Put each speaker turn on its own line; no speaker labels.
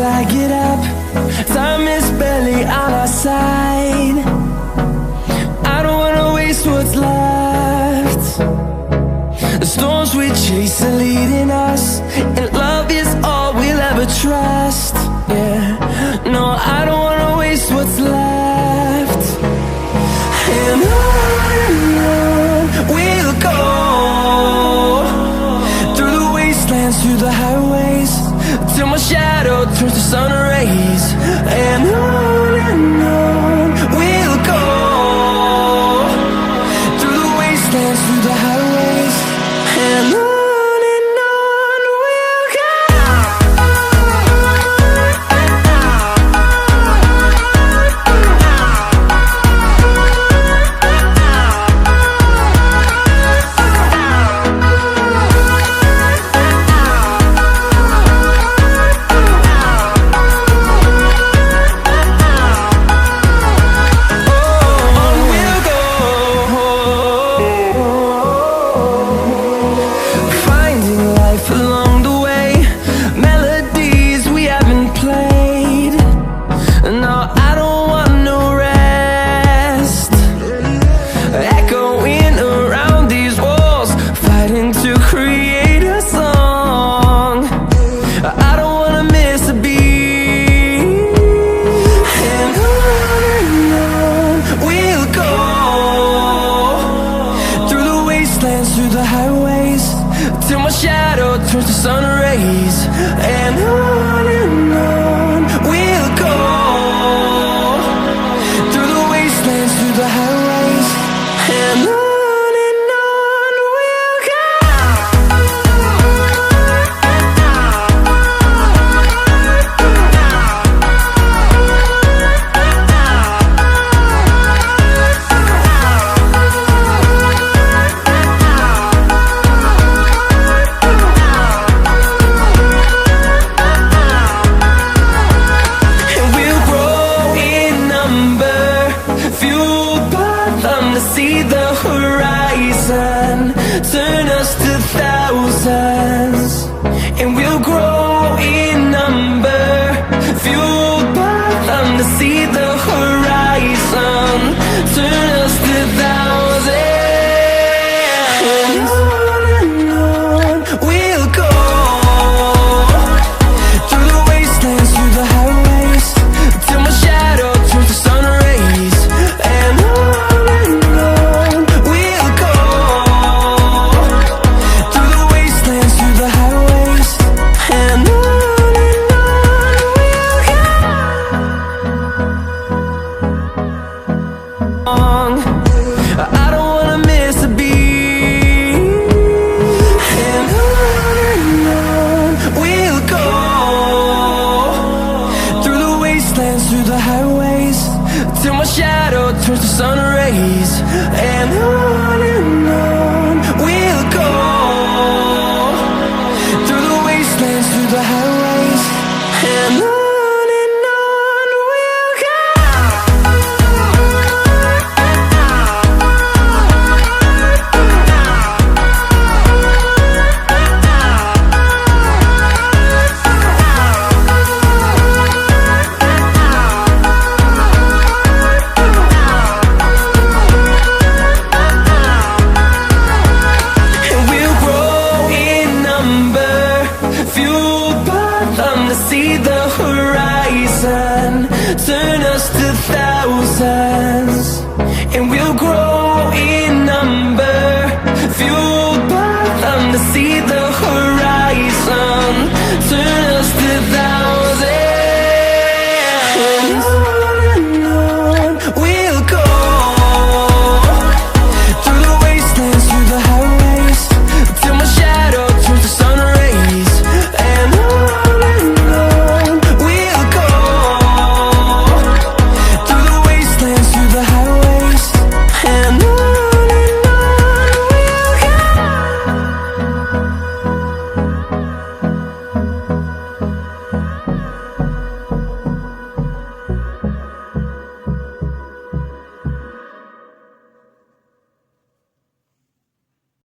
flag it up. Time is barely on our side. I don't wanna waste what's left. The storms we chase are leading us, and love is all we'll ever trust. Yeah, no, I don't wanna waste what's left. And on we'll go, through the wastelands, through the highways, till my shadow turns to sun rays. And on we'll go, through the wastelands, through the highways, and on we'll go. Through the highways, till my shadow turns to sun rays. And on we'll go, through the wastelands, through the highways, and on we'll go. See the horizon, turn us to thousands, and we'll grow in number, fueled by them. To see the horizon, turn us to thousands, and on we'll go, through the wastelands, through the highways, till my shadow turns to sun rays. And I don't wanna miss a beat. And on we'll go, through the wastelands, through the highways, till my shadow turns to sun rays. And on we'll go, through the wastelands, through the highways, and on. See the horizon, turn us to thousands, and we'll grow